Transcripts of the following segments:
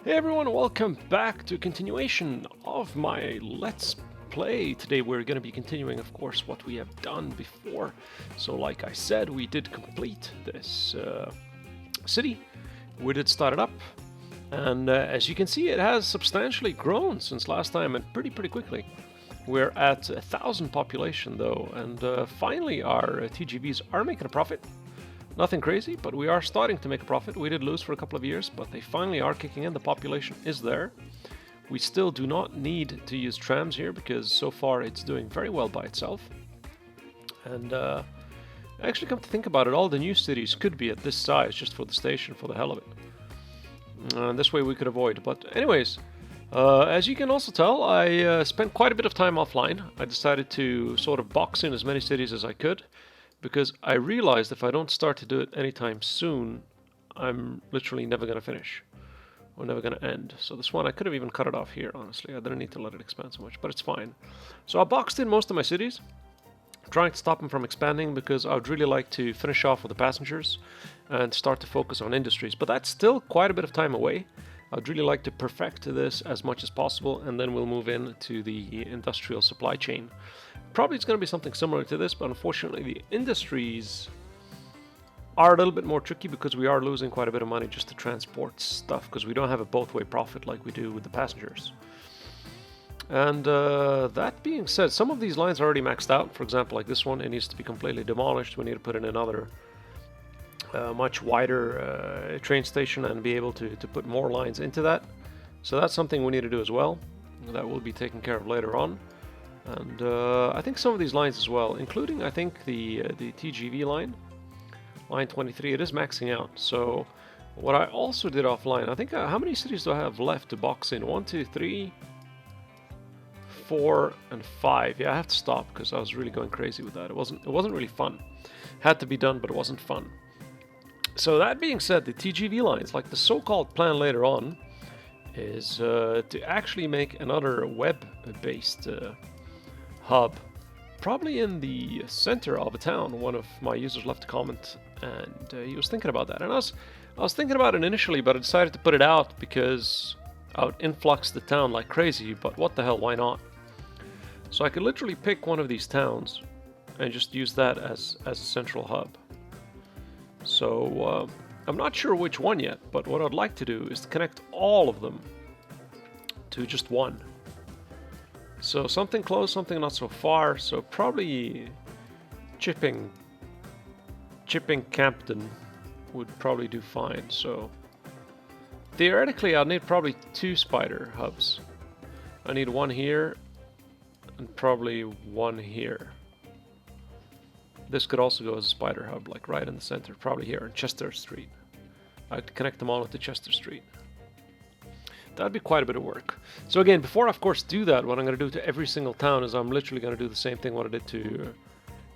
Hey everyone, welcome back to a continuation of my Let's Play. Today we're going to be continuing, of course, what we have done before. So like I said, we did complete this city. We did start it up. And as you can see, it has substantially grown since last time and pretty quickly. We're at 1,000 population though, and finally our TGVs are making a profit. Nothing crazy, but we are starting to make a profit. We did lose for a couple of years, but they finally are kicking in. The population is there. We still do not need to use trams here because so far it's doing very well by itself. And actually, come to think about it, all the new cities could be at this size just for the station, for the hell of it. And this way we could avoid. But anyways, as you can also tell, I spent quite a bit of time offline. I decided to sort of box in as many cities as I could, because I realized if I don't start to do it anytime soon, I'm literally never going to finish. Or never going to end. So this one, I could have even cut it off here, honestly. I didn't need to let it expand so much, but it's fine. So I boxed in most of my cities, trying to stop them from expanding, because I would really like to finish off with the passengers and start to focus on industries. But that's still quite a bit of time away. I'd really like to perfect this as much as possible, and then we'll move into the industrial supply chain. Probably it's going to be something similar to this, but unfortunately the industries are a little bit more tricky because we are losing quite a bit of money just to transport stuff, because we don't have a both-way profit like we do with the passengers. And that being said, some of these lines are already maxed out. For example, like this one, it needs to be completely demolished. We need to put in another much wider train station and be able to put more lines into that. So that's something we need to do as well. That will be taken care of later on. And I think some of these lines as well, including I think the TGV line 23, it is maxing out. So what I also did offline, I think how many cities do I have left to box in? 1, 2, 3, 4, and 5. Yeah, I have to stop because I was really going crazy with that. It wasn't really fun. Had to be done, but it wasn't fun. So that being said, the TGV lines, like the so-called plan later on, is to actually make another web-based hub, probably in the center of a town. One of my users left a comment, and he was thinking about that. And I was thinking about it initially, but I decided to put it out because I would influx the town like crazy. But what the hell, why not? So I could literally pick one of these towns and just use that as a central hub. So I'm not sure which one yet, but what I'd like to do is to connect all of them to just one. So something close, something not so far. So probably Chipping Campton would probably do fine. So theoretically I'll need probably 2 spider hubs. I need one here and probably one here. This could also go as a spider hub, like right in the center, probably here on Chester Street. I'd connect them all into Chester Street. That'd be quite a bit of work. So again, before I of course do that, what I'm going to do to every single town is I'm literally going to do the same thing what I did to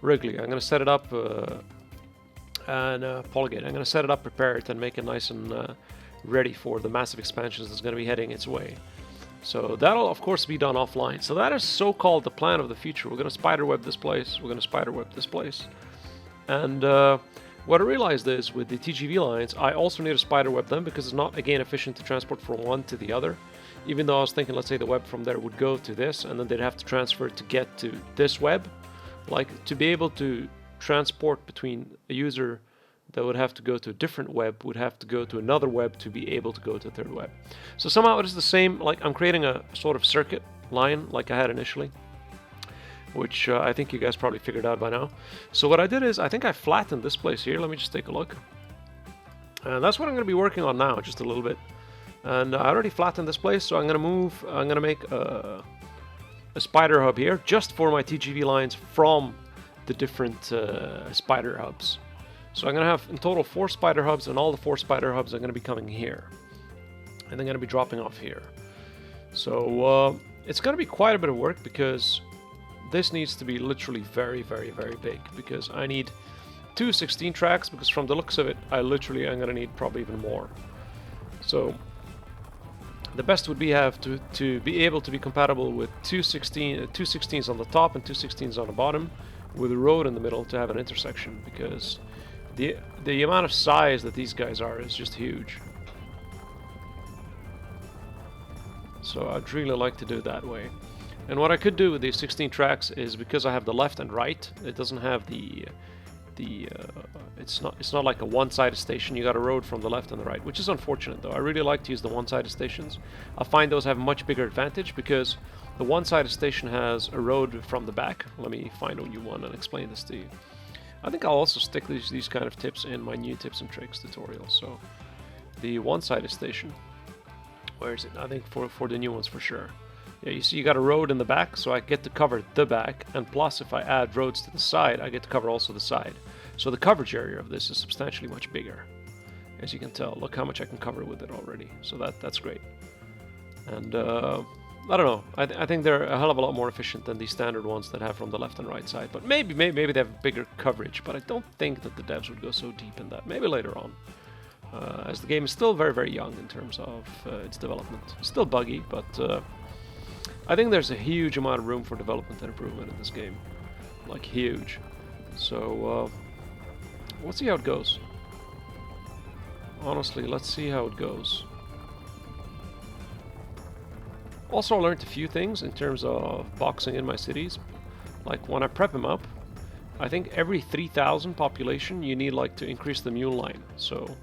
Wrigley. I'm going to set it up and Polygate. I'm going to set it up, prepare it, and make it nice and ready for the massive expansions that's going to be heading its way. So that'll of course be done offline. So that is so-called the plan of the future. We're going to spiderweb this place. We're going to spiderweb this place. And what I realized is with the TGV lines, I also need to spiderweb them because it's not, again, efficient to transport from one to the other. Even though I was thinking, let's say the web from there would go to this, and then they'd have to transfer to get to this web. Like, to be able to transport between a user that would have to go to a different web would have to go to another web to be able to go to a third web. So somehow it is the same, like I'm creating a sort of circuit line like I had initially, which I think you guys probably figured out by now. So what I did is, I think I flattened this place here. Let me just take a look. And that's what I'm going to be working on now, just a little bit. And I already flattened this place, so I'm going to make a spider hub here, just for my TGV lines from the different spider hubs. So I'm going to have in total 4 spider hubs, and all the 4 spider hubs are going to be coming here. And they're going to be dropping off here. So it's going to be quite a bit of work because this needs to be literally very big, because I need 2 16 tracks, because from the looks of it, I'm going to need probably even more. So the best would be to be able to be compatible with 2 16s on the top and 2 16s on the bottom, with a road in the middle to have an intersection, because the amount of size that these guys are is just huge. So I'd really like to do it that way. And what I could do with these 16 tracks is, because I have the left and right, it doesn't have it's not like a one-sided station. You got a road from the left and the right, which is unfortunate though. I really like to use the one-sided stations. I find those have a much bigger advantage because the one-sided station has a road from the back. Let me find a new one and explain this to you. I think I'll also stick these kind of tips in my new tips and tricks tutorial. So the one-sided station, where is it? I think for the new ones for sure. Yeah, you see you got a road in the back, so I get to cover the back, and plus if I add roads to the side, I get to cover also the side. So the coverage area of this is substantially much bigger. As you can tell, look how much I can cover with it already. So that's great. And I don't know, I think they're a hell of a lot more efficient than the standard ones that have from the left and right side. But maybe they have bigger coverage, but I don't think that the devs would go so deep in that. Maybe later on. As the game is still very, very young in terms of its development. Still buggy, but I think there's a huge amount of room for development and improvement in this game. Like, huge. So, let's see how it goes. Honestly, let's see how it goes. Also, I learned a few things in terms of boxing in my cities. Like, when I prep them up, I think every 3,000 population you need like to increase the mule line. So,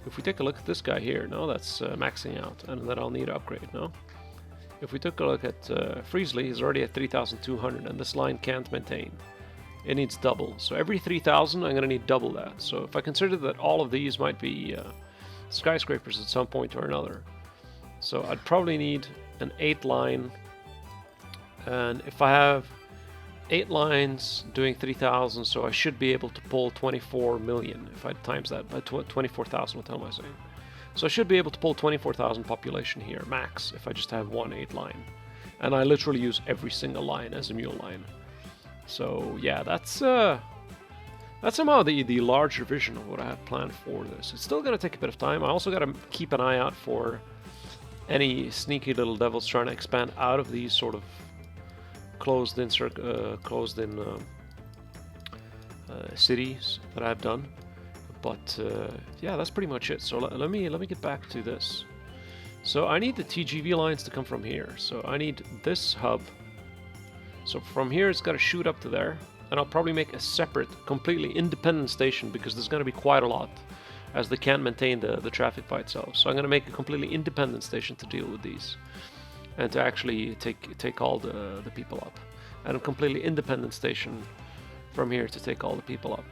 if we take a look at this guy here, no, that's maxing out, and then I'll need to upgrade, no? If we took a look at Friesli, he's already at 3,200, and this line can't maintain. It needs double. So every 3,000, I'm going to need double that. So if I consider that all of these might be skyscrapers at some point or another, so I'd probably need an 8 line. And if I have 8 lines doing 3,000, so I should be able to pull 24 million if I times that by 24,000. What the hell am I saying? So I should be able to pull 24,000 population here, max, if I just have one 8 line. And I literally use every single line as a mule line. So yeah, that's somehow the larger vision of what I have planned for this. It's still going to take a bit of time. I also got to keep an eye out for any sneaky little devils trying to expand out of these sort of closed-in cities that I've done. But yeah, that's pretty much it. So let me get back to this. So I need the TGV lines to come from here. So I need this hub. So from here it's got to shoot up to there, and I'll probably make a separate, completely independent station because there's going to be quite a lot, as they can't maintain the traffic by itself. So I'm going to make a completely independent station to deal with these, and to actually take all the people up, and a completely independent station from here to take all the people up.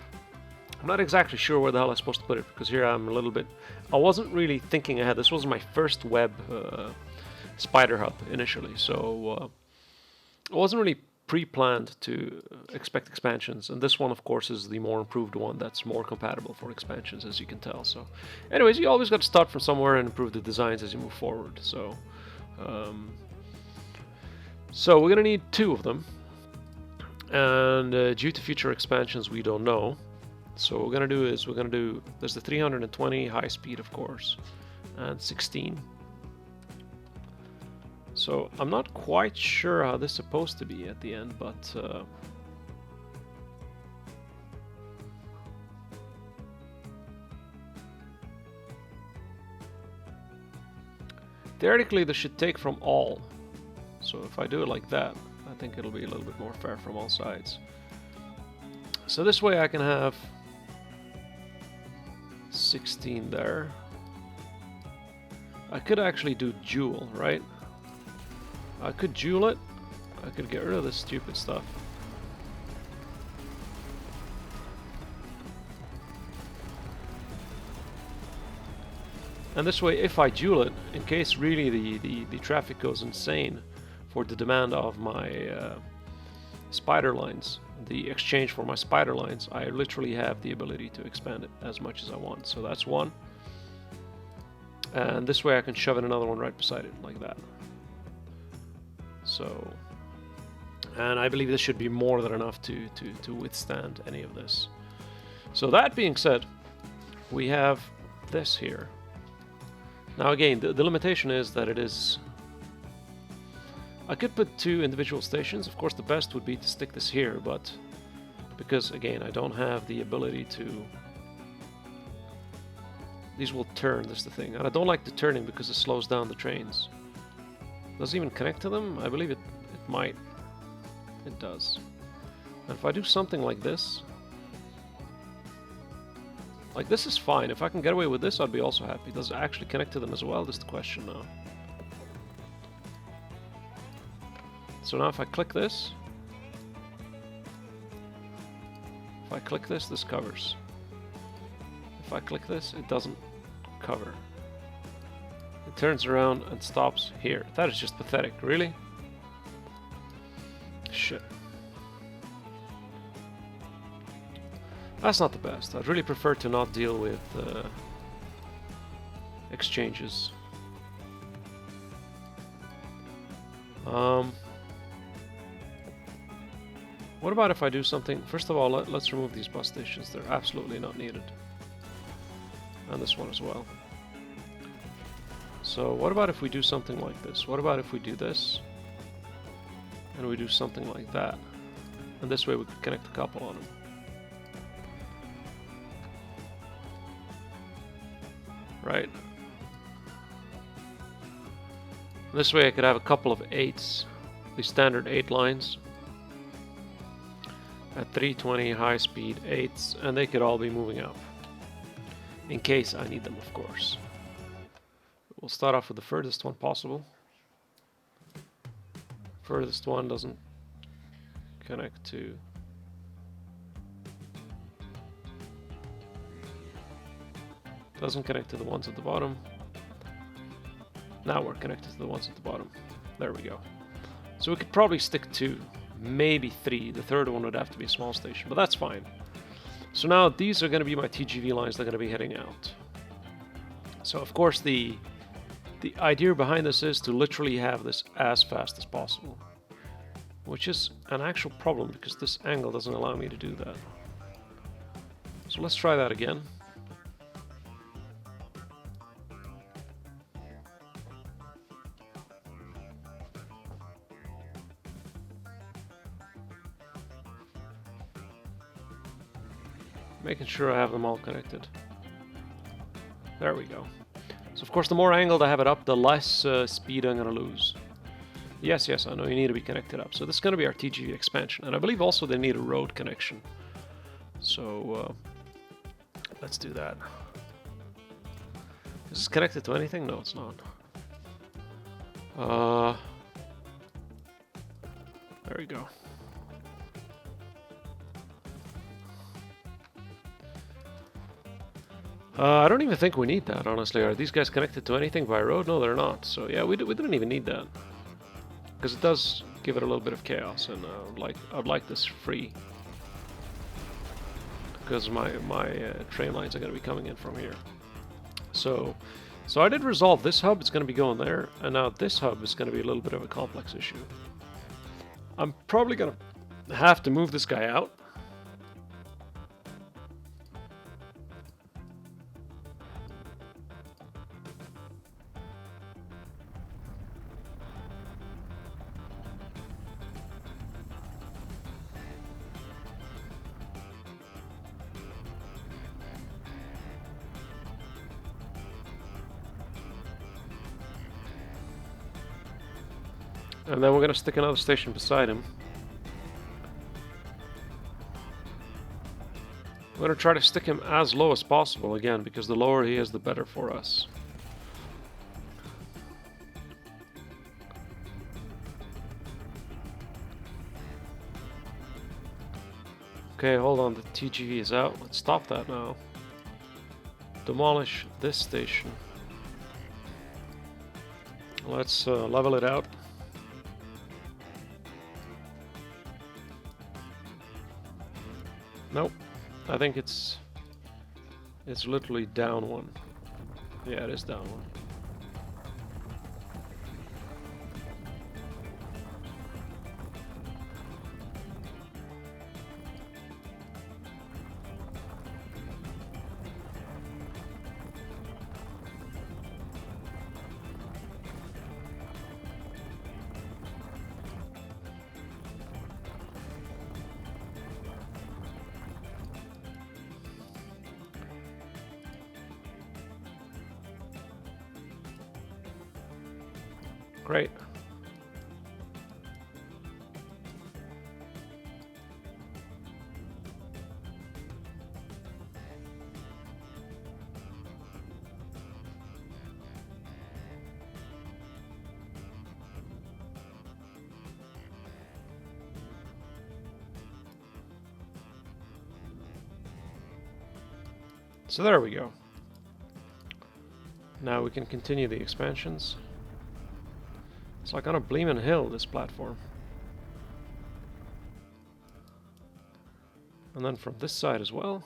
I'm not exactly sure where the hell I'm supposed to put it, because here I'm a little bit... I wasn't really thinking ahead. This was my first web spider hub initially, so I wasn't really pre-planned to expect expansions. And this one, of course, is the more improved one that's more compatible for expansions, as you can tell. So anyways, you always got to start from somewhere and improve the designs as you move forward. So, so we're going to need 2 of them. And due to future expansions, we don't know. So what we're going to do is there's the 320 high speed, of course, and 16. So I'm not quite sure how this is supposed to be at the end, but theoretically this should take from all. So if I do it like that, I think it'll be a little bit more fair from all sides. So this way I can have 16 there. I could actually do dual, right? I could dual it. I could get rid of this stupid stuff. And this way, if I dual it, in case really the traffic goes insane for the demand of my spider lines, the exchange for my spider lines, I literally have the ability to expand it as much as I want. So that's one. And this way I can shove in another one right beside it, like that. So, and I believe this should be more than enough to withstand any of this. So that being said, we have this here. Now again, the limitation is that it is... I could put 2 individual stations. Of course, the best would be to stick this here, but because again, I don't have the ability to... These will turn, that's the thing. And I don't like the turning because it slows down the trains. Does it even connect to them? I believe it might. It does. And if I do something like this is fine. If I can get away with this, I'd be also happy. Does it actually connect to them as well? That's the question now. So now if I click this, this covers. If I click this, it doesn't cover. It turns around and stops here. That is just pathetic, really? Shit. That's not the best. I'd really prefer to not deal with exchanges. What about if I do something? First of all, let's remove these bus stations. They're absolutely not needed. And this one as well. So what about if we do something like this? What about if we do this? And we do something like that. And this way we could connect a couple on them. Right. This way I could have a couple of 8s. The standard 8 lines. At 320 high speed 8s, and they could all be moving up. In case I need them, of course. We'll start off with the furthest one possible. Furthest one doesn't connect to... Doesn't connect to the ones at the bottom. Now we're connected to the ones at the bottom. There we go. So we could probably stick 2. Maybe 3. The third one would have to be a small station, but that's fine. So now these are going to be my TGV lines that are going to be heading out. So of course the idea behind this is to literally have this as fast as possible, which is an actual problem because this angle doesn't allow me to do that. So let's try that again. Making sure I have them all connected. There we go. So of course the more angled I have it up, the less speed I'm going to lose. Yes, I know you need to be connected up. So this is going to be our TGV expansion. And I believe also they need a road connection. So let's do that. Is this connected to anything? No, it's not. There we go. I don't even think we need that, honestly. Are these guys connected to anything by road? No, they're not. So yeah, we didn't even need that. Because it does give it a little bit of chaos, and I'd like this free. Because my train lines are going to be coming in from here. So I did resolve this hub. It's going to be going there. And now this hub is going to be a little bit of a complex issue. I'm probably going to have to move this guy out. And then we're going to stick another station beside him. We're going to try to stick him as low as possible again, because the lower he is, the better for us. Okay, hold on, the TGV is out. Let's stop that now. Demolish this station. Let's level it out. Nope, I think it's literally down one. Yeah, it is down one. Great. So there we go. Now we can continue the expansions. It's like on a bleemin' hill, this platform. And then from this side as well.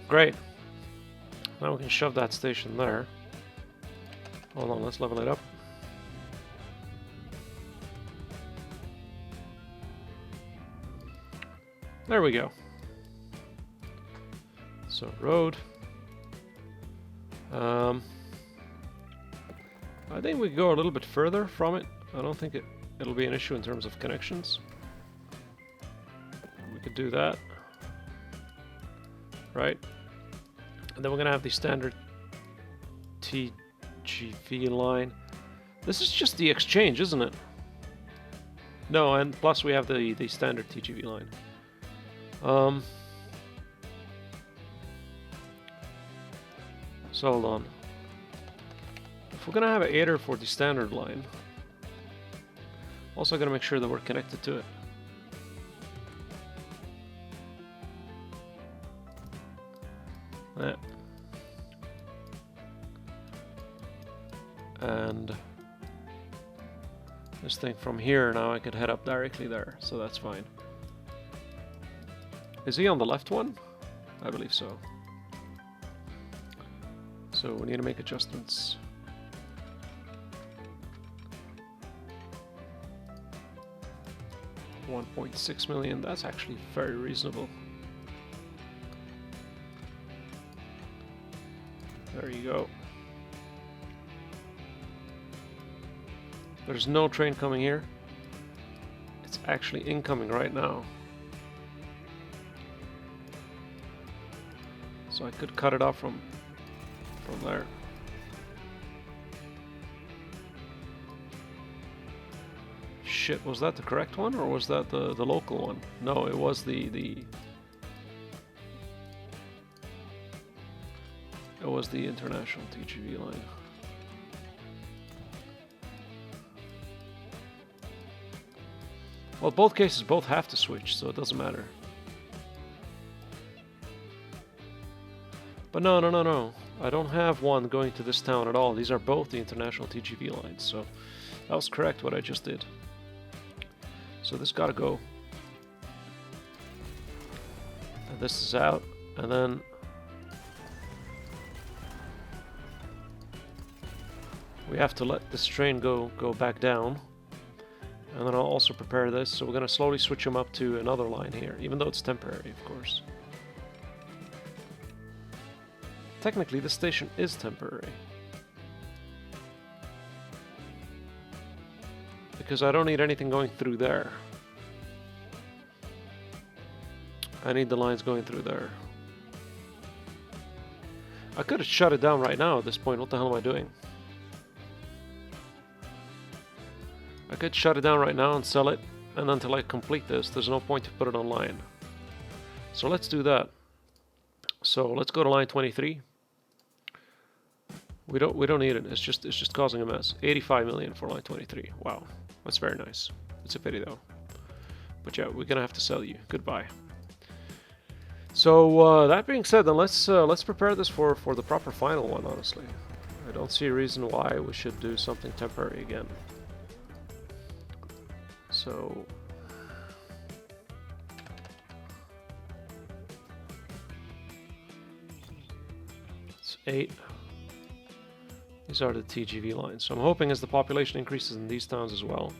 Great. Now we can shove that station there. Hold on, let's level it up. There we go. So road. I think we go a little bit further from it. I don't think it'll be an issue in terms of connections. We could do that. Right. And then we're gonna have the standard TGV line. This is just the exchange, isn't it? No, and plus we have the standard TGV line. So hold on. If we're gonna have an aider for the standard line, also gotta make sure that we're connected to it. Yeah. And this thing from here, now I could head up directly there, so that's fine. Is he on the left one? I believe so. So we need to make adjustments. $1.6 million, that's actually very reasonable. There you go. There's no train coming here. It's actually incoming right now. So I could cut it off from there. Shit, was that the correct one or was that the local one? No, it was the international TGV line. Well, both cases both have to switch, so it doesn't matter. But no. I don't have one going to this town at all. These are both the international TGV lines, so that was correct what I just did. So this gotta go. And this is out, and then we have to let this train go back down. And then I'll also prepare this, so we're gonna slowly switch them up to another line here, even though it's temporary, of course. Technically, this station is temporary. Because I don't need anything going through there. I need the lines going through there. I could have shut it down right now at this point. What the hell am I doing? I could shut it down right now and sell it, and until I complete this, there's no point to put it online. So let's do that. So let's go to line 23. We don't need it. It's just causing a mess. 85 million for line 23. Wow, that's very nice. It's a pity though. But yeah, we're gonna have to sell you. Goodbye. So that being said, then let's prepare this for the proper final one. Honestly, I don't see a reason why we should do something temporary again. So it's 8. These are the TGV lines. So I'm hoping as the population increases in these towns as well,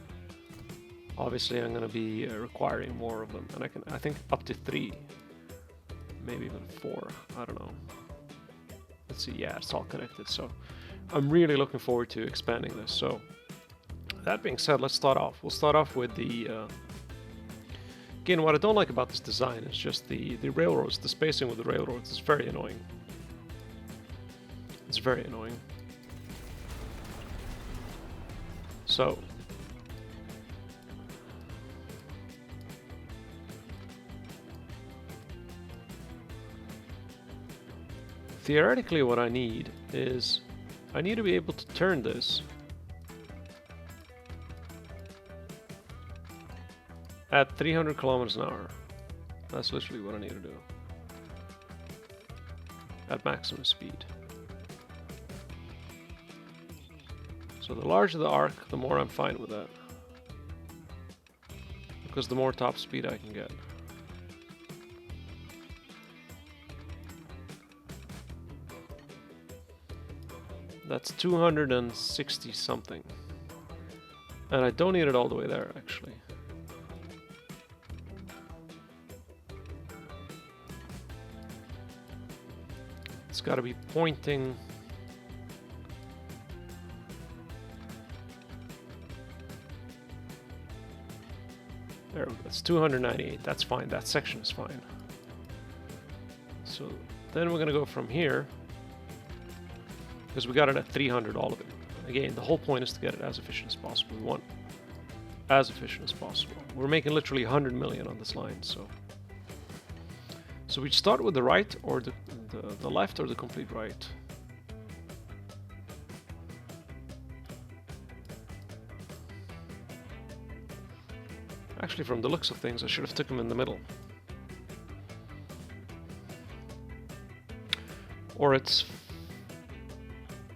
obviously I'm going to be requiring more of them, and I think up to 3, maybe even 4. I don't know. Let's see. Yeah, it's all connected. So I'm really looking forward to expanding this. So that being said, let's start off. We'll start off with the again, what I don't like about this design is just the railroads. The spacing with the railroads is very annoying. It's very annoying. So theoretically what I need is I need to be able to turn this at 300 kilometers an hour. That's literally what I need to do. At maximum speed. So the larger the arc, the more I'm fine with that. Because the more top speed I can get. That's 260 something. And I don't need it all the way there, actually. It's got to be pointing. There we go. It's 298. That's fine. That section is fine. So then we're going to go from here. Because we got it at 300, all of it. Again, the whole point is to get it as efficient as possible. We want as efficient as possible. We're making literally 100 million on this line, so we start with the right or the left or the complete right. Actually, from the looks of things, I should have took them in the middle. Or it's...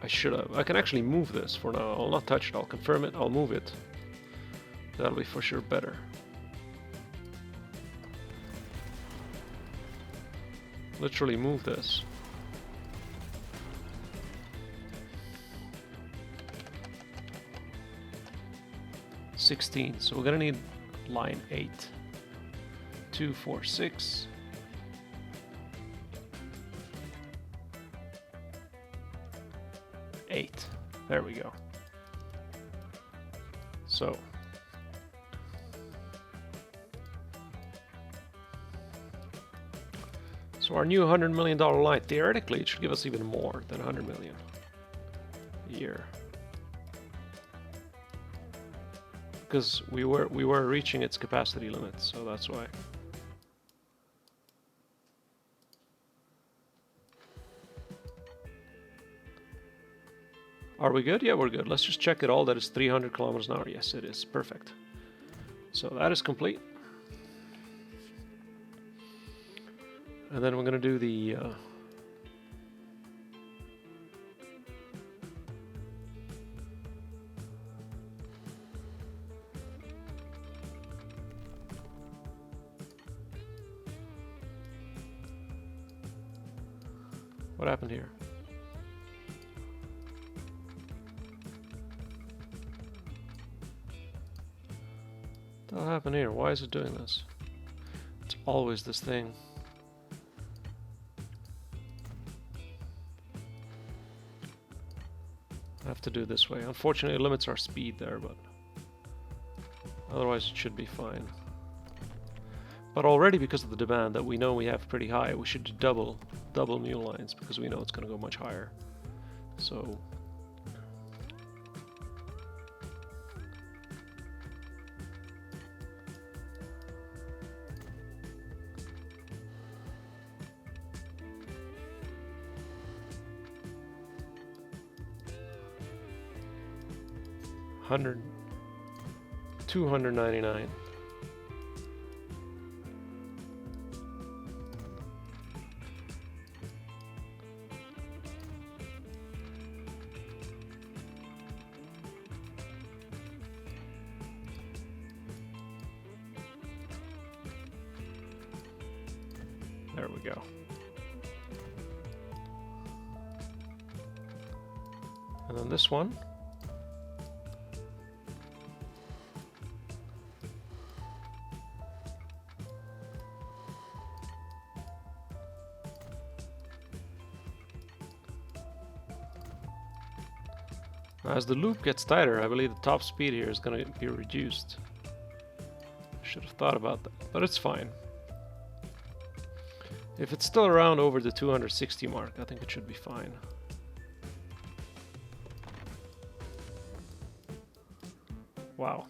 I should have. I can actually move this for now. I'll not touch it. I'll confirm it. I'll move it. That'll be for sure better. Literally move this. $16. So we're gonna need line 8. 2, 4, 6. 8. There we go. So our new $100 million line, theoretically it should give us even more than 100 million a year. Because we were reaching its capacity limit, so that's why. Are we good? Yeah, we're good. Let's just check it all. That is 300 kilometers an hour. Yes, it is. Perfect. So that is complete. And then we're going to do the... What happened here? What happened here? Why is it doing this? It's always this thing. I have to do it this way. Unfortunately, it limits our speed there, but otherwise it should be fine. But already, because of the demand that we know we have pretty high, we should double new lines because we know it's going to go much higher. So $299. There we go. And then this one. As the loop gets tighter, I believe the top speed here is going to be reduced. Should have thought about that, but it's fine. If it's still around over the 260 mark, I think it should be fine. Wow.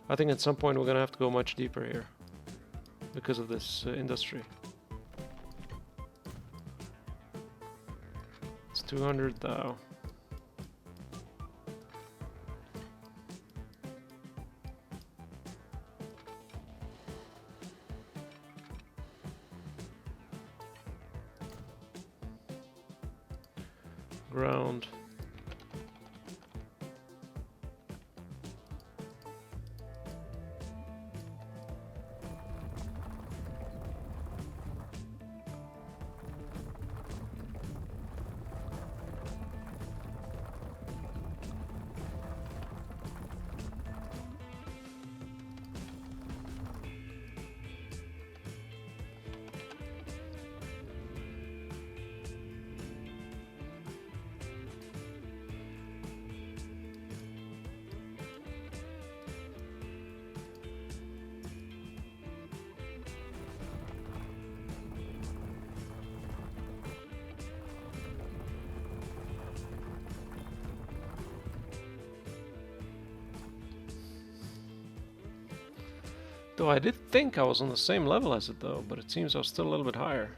I think at some point we're going to have to go much deeper here because of this industry. It's 200 though. Ground. Though I did think I was on the same level as it though, but it seems I was still a little bit higher.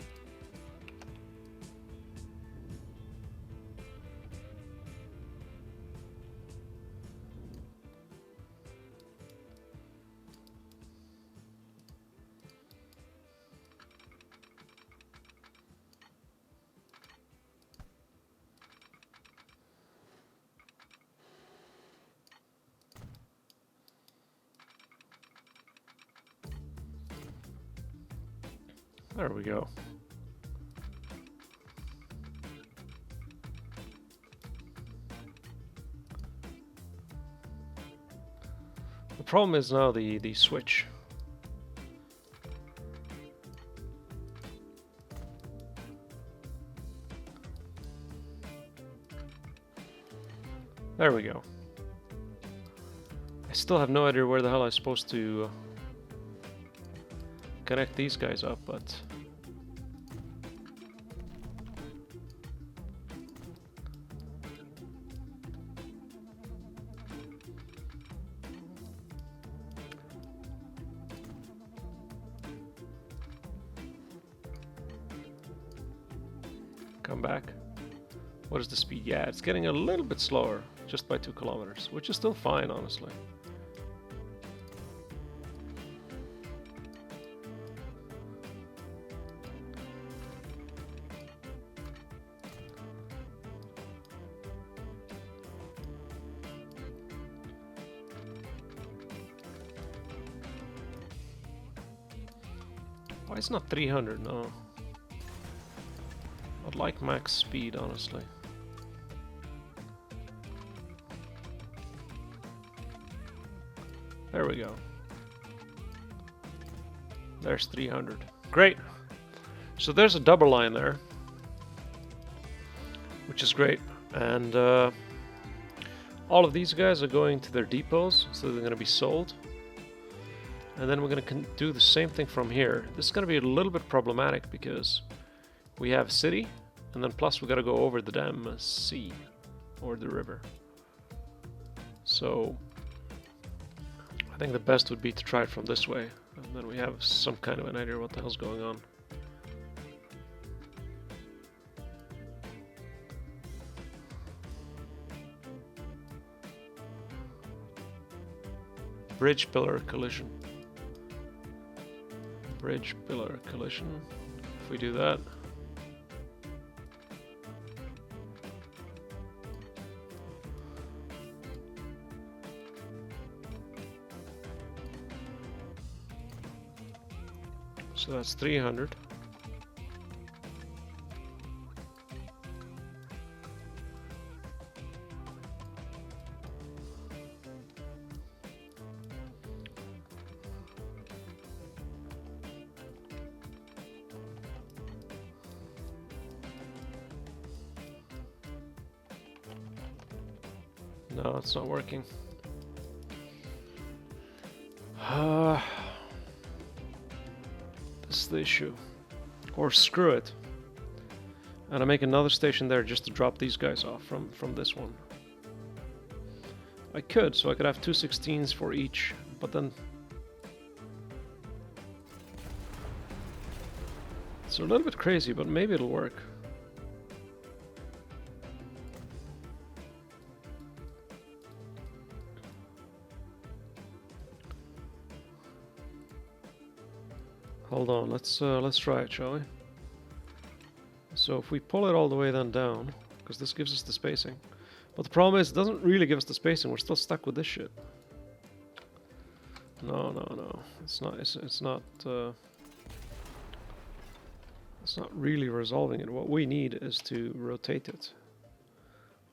There we go. The problem is now the switch. There we go. I still have no idea where the hell I'm supposed to connect these guys up, but come back. What is the speed? Yeah, it's getting a little bit slower, just by 2 kilometers, which is still fine, honestly. Why it's not 300? No. I'd like max speed, honestly. There we go. There's 300. Great. So there's a double line there, which is great. And all of these guys are going to their depots, so they're going to be sold. And then we're going to do the same thing from here. This is going to be a little bit problematic because we have city, and then plus we got to go over the damn sea or the river. So I think the best would be to try it from this way, and then we have some kind of an idea what the hell's going on. Bridge pillar collision. Bridge pillar collision. If we do that. So that's 300. No, it's not working. This is the issue. Or screw it. And I make another station there just to drop these guys off from this one. I could, so I could have 2 16s for each, but then... It's a little bit crazy, but maybe it'll work. Hold on, let's try it, shall we? So if we pull it all the way then down, because this gives us the spacing. But the problem is, it doesn't really give us the spacing. We're still stuck with this shit. No. It's not really resolving it. What we need is to rotate it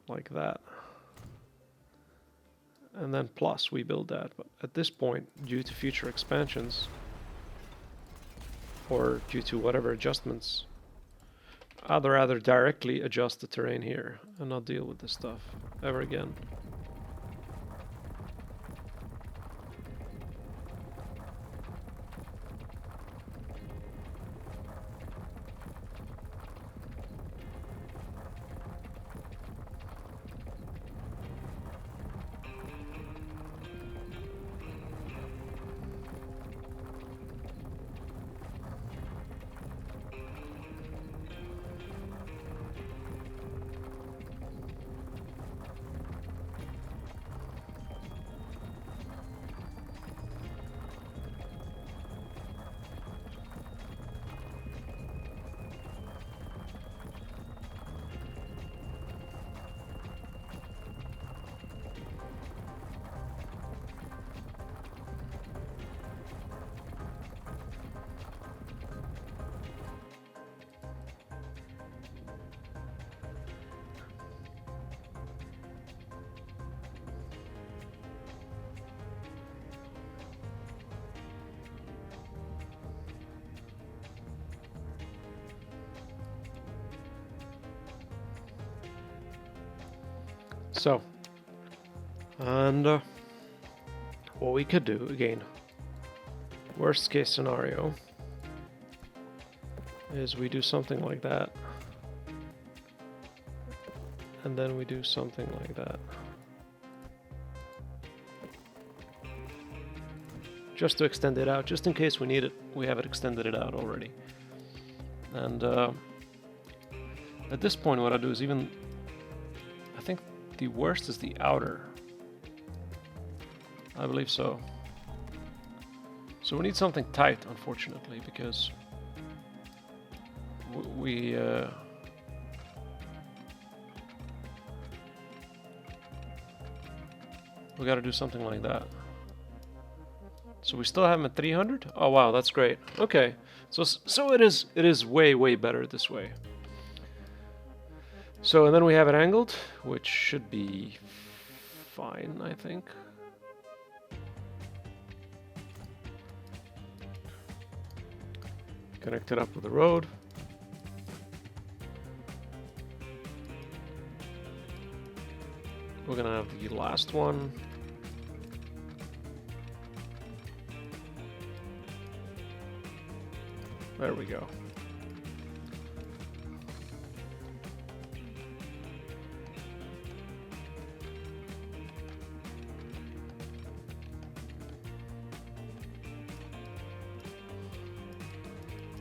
like that. And then plus we build that. But at this point, due to future expansions, or due to whatever adjustments, I'd rather directly adjust the terrain here and not deal with this stuff ever again. So, and what we could do, again, worst case scenario, is we do something like that, and then we do something like that. Just to extend it out, just in case we need it, we have it extended it out already. And at this point what I do is even, I think the worst is the outer. I believe so. So we need something tight, unfortunately, because we got to do something like that. So we still have them at 300? Oh wow, that's great. Okay, so it is way better this way. So, and then we have it angled, which should be fine, I think. Connect it up with the road. We're gonna have the last one. There we go.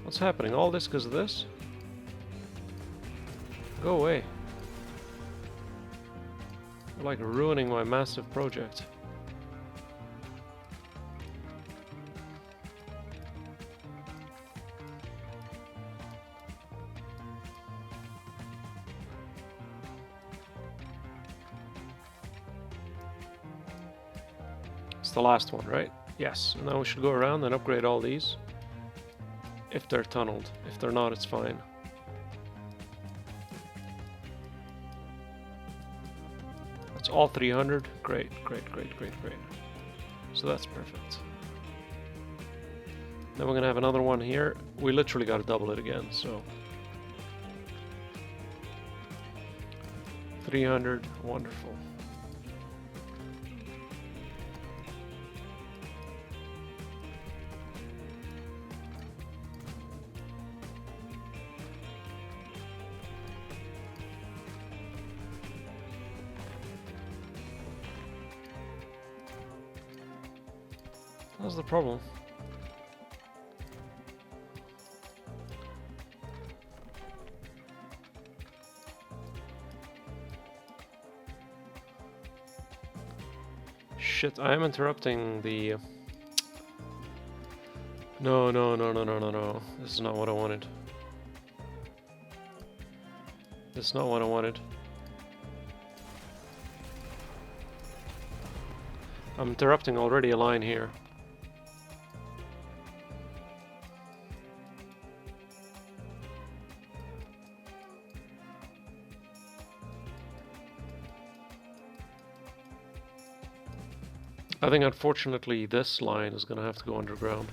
What's happening? All this because of this? Go away. You're like ruining my massive project. It's the last one, right? Yes. And now we should go around and upgrade all these. If they're tunneled. If they're not, it's fine. That's all 300. Great. So that's perfect. Then we're gonna have another one here. We literally gotta double it again, so 300, wonderful. That's the problem. Shit, I am interrupting the... No. This is not what I wanted. This is not what I wanted. I'm interrupting already a line here. I think unfortunately this line is gonna have to go underground.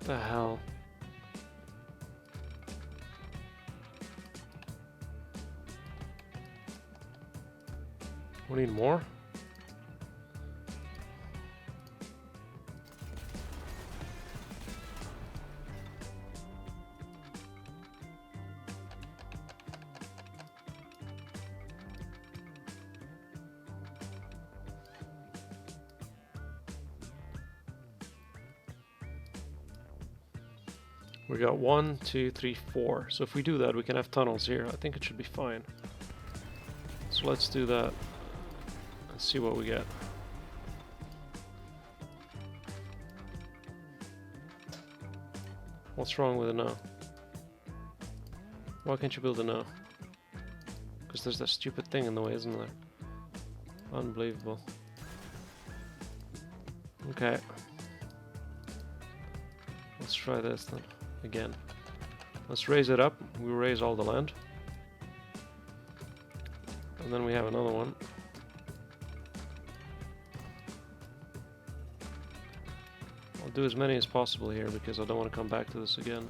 The hell? We need more? We got 1, 2, 3, 4. So if we do that, we can have tunnels here. I think it should be fine. So let's do that and see what we get. What's wrong with it now? Why can't you build it now? Because there's that stupid thing in the way, isn't there? Unbelievable. Okay. Let's try this then. Again. Let's raise it up. We raise all the land. And then we have another one. I'll do as many as possible here because I don't want to come back to this again.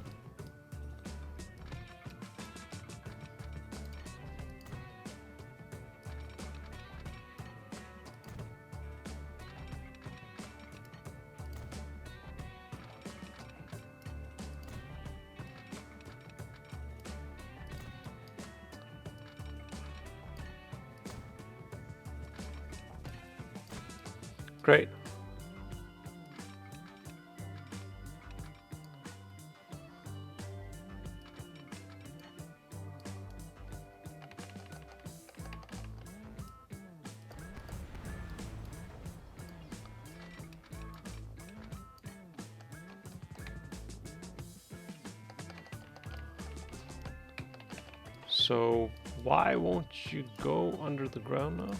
Great. So why won't you go under the ground now?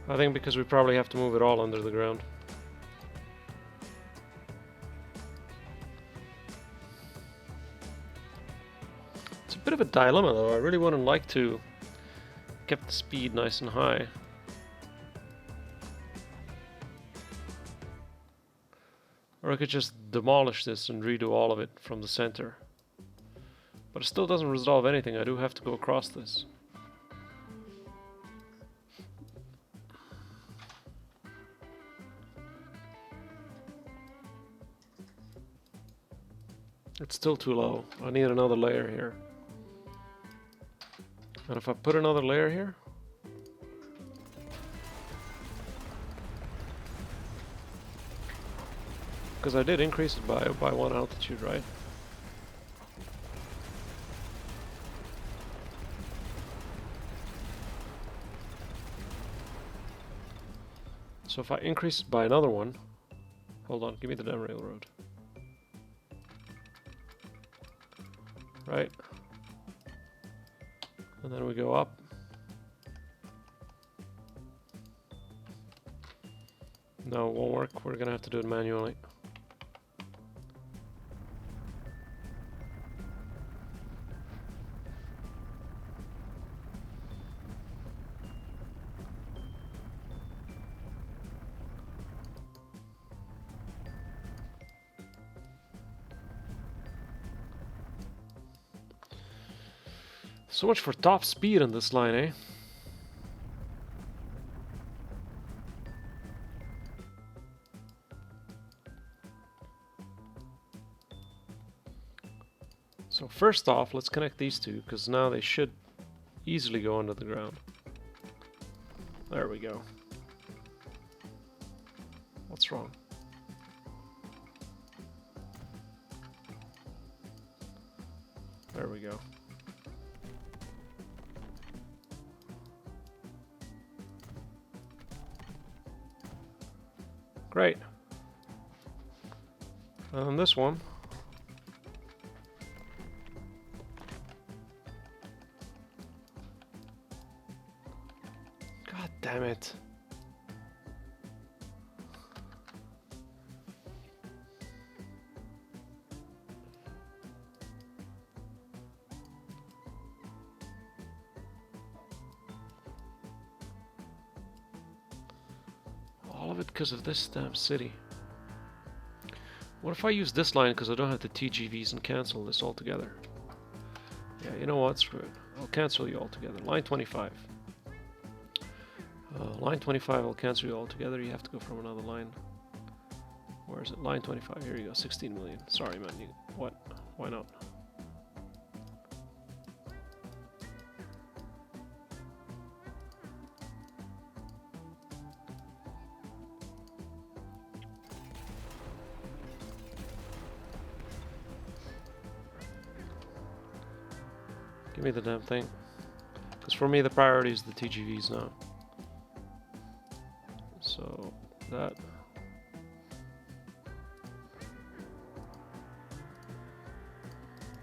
I think because we probably have to move it all under the ground. It's a bit of a dilemma though. I really wouldn't like to keep the speed nice and high. Or I could just demolish this and redo all of it from the center. But it still doesn't resolve anything. I do have to go across this. It's still too low. I need another layer here. And if I put another layer here... Because I did increase it by 1 altitude, right? So if I increase it by another one, hold on, give me the damn railroad. Right. And then we go up. No, it won't work. We're gonna have to do it manually. So much for top speed on this line, eh? So first off, let's connect these two, because now they should easily go under the ground. There we go. What's wrong? There we go. Great. And on this one, God damn it. All of it because of this damn city. What if I use this line because I don't have the TGVs and cancel this altogether? Yeah, you know what? Screw it. I'll cancel you altogether. Line 25. Line 25 will cancel you altogether. You have to go from another line. Where is it? Line 25. Here you go. 16 million. Sorry, man. What? Why not? Give me the damn thing. Because for me the priority is the TGVs now. So that.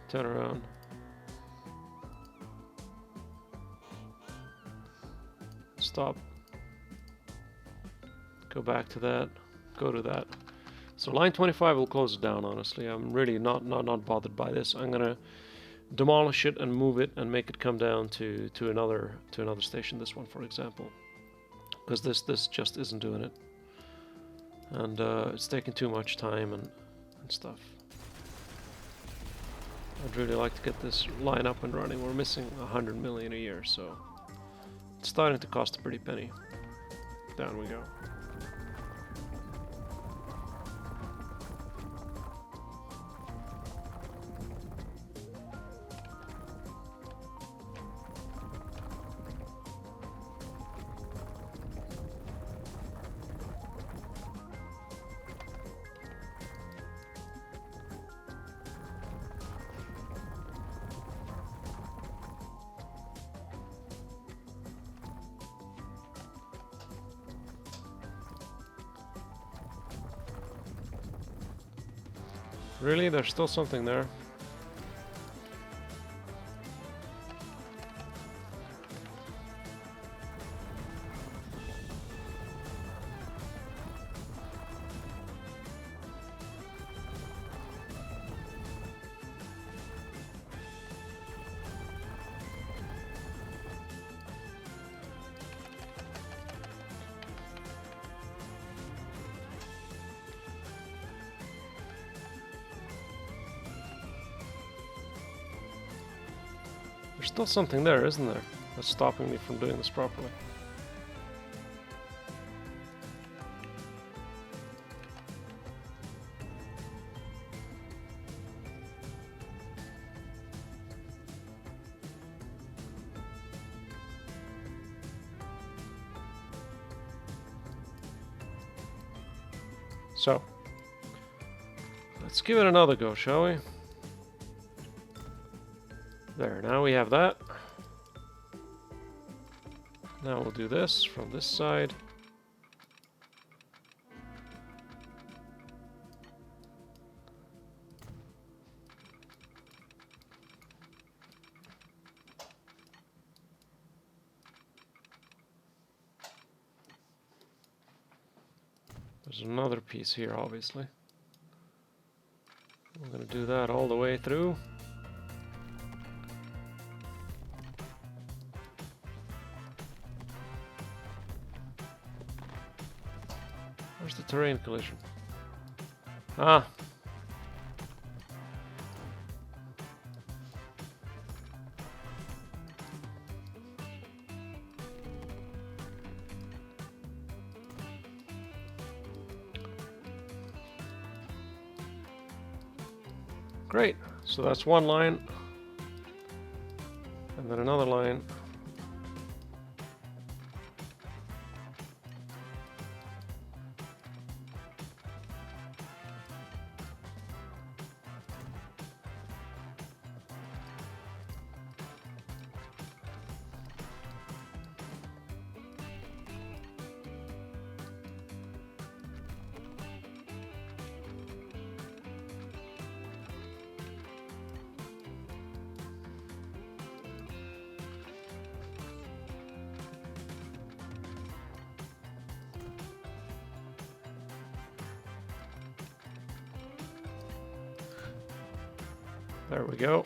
Turn around. Stop. Go back to that. Go to that. So line 25 will close it down, honestly. I'm really not bothered by this. I'm gonna demolish it and move it and make it come down to another station, this one for example, because this just isn't doing it, and it's taking too much time and stuff. I'd really like to get this line up and running. We're missing 100 million a year, so it's starting to cost a pretty penny. Down we go. Really? There's still something there? There's still something there, isn't there? That's stopping me from doing this properly. So, Let's give it another go, shall we? There, now we have that. Now we'll do this from this side. There's another piece here, obviously. We're going to do that all the way through. Where's the terrain collision? Ah. Great, so that's one line, and then another line. There we go.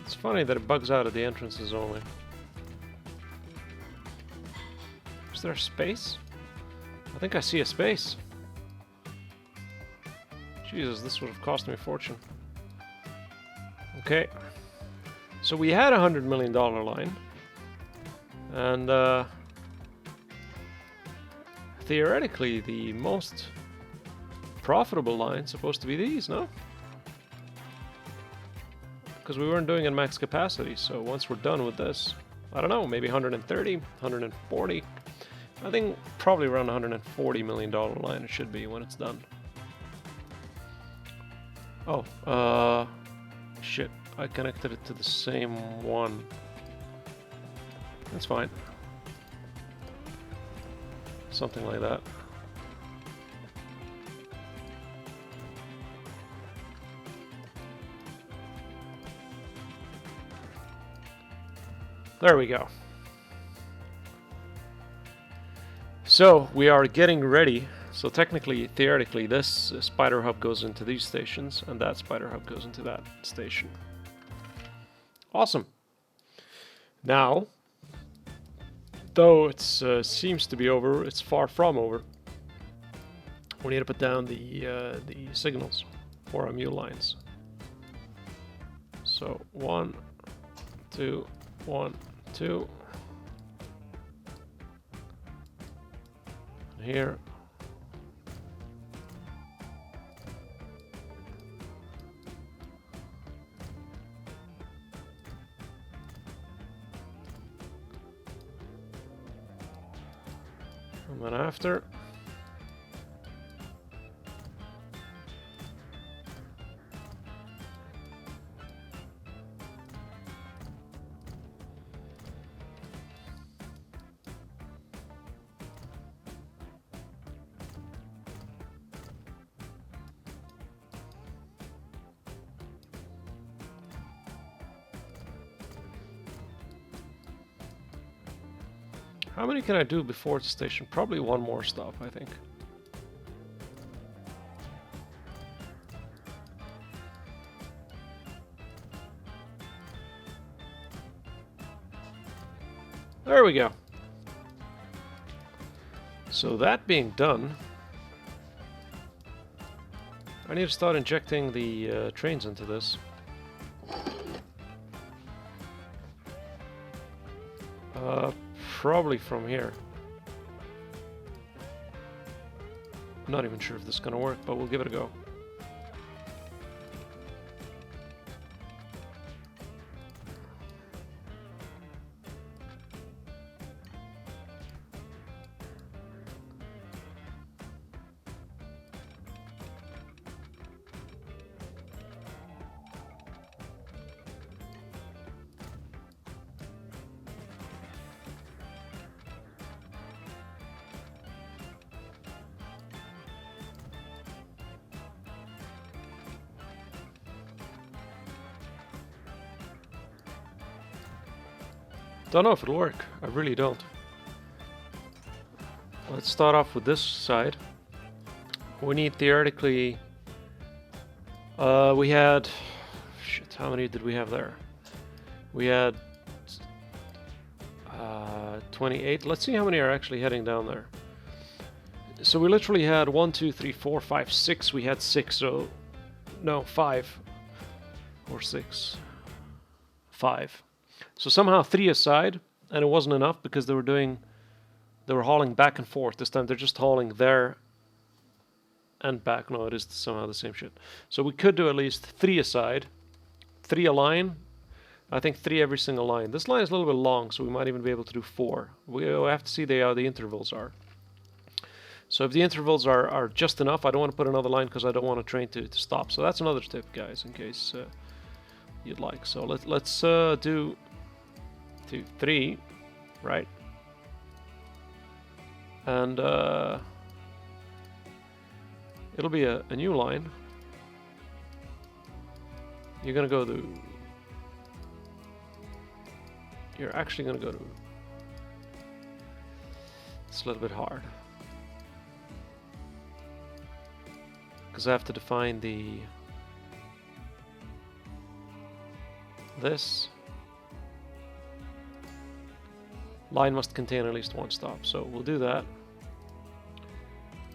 It's funny that it bugs out at the entrances only. Is there a space? I think I see a space. Jesus, this would have cost me a fortune. Okay. So we had $100 million line. And theoretically, the most profitable line is supposed to be these, no? Because we weren't doing it max capacity, so once we're done with this, I don't know, maybe 130, 140. I think probably around $140 million line it should be when it's done. Oh, shit, I connected it to the same one. That's fine. Something like that. There we go. So we are getting ready. So technically, theoretically, this spider hub goes into these stations, and that spider hub goes into that station. Awesome. Now, though it seems to be over, it's far from over. We need to put down the signals for our mule lines. So 1, 2, 1, 2. Here. And then after. How many can I do before the station? Probably one more stop, I think. There we go. So that being done, I need to start injecting the trains into this. probably from here. I'm not even sure if this is gonna work, but we'll give it a go. Don't know if it'll work. I really don't. Let's start off with this side. We need theoretically... we had... Shit, how many did we have there? We had... 28. Let's see how many are actually heading down there. So we literally had 1, 2, 3, 4, 5, 6. We had 6, so... No, 5. Or 6. 5. So somehow 3 aside, and it wasn't enough because they were hauling back and forth. This time they're just hauling there and back. No, it is somehow the same shit. So we could do at least 3 aside, 3 a line. I think 3 every single line. This line is a little bit long, so we might even be able to do 4. We have to see how the intervals are. So if the intervals are just enough, I don't want to put another line because I don't want a train to stop. So that's another tip, guys, in case you'd like. So let's do 2, 3, right? And it'll be a new line. You're gonna go to... You're actually gonna go to... It's a little bit hard. Because I have to define the... This... Line must contain at least 1 stop, so we'll do that.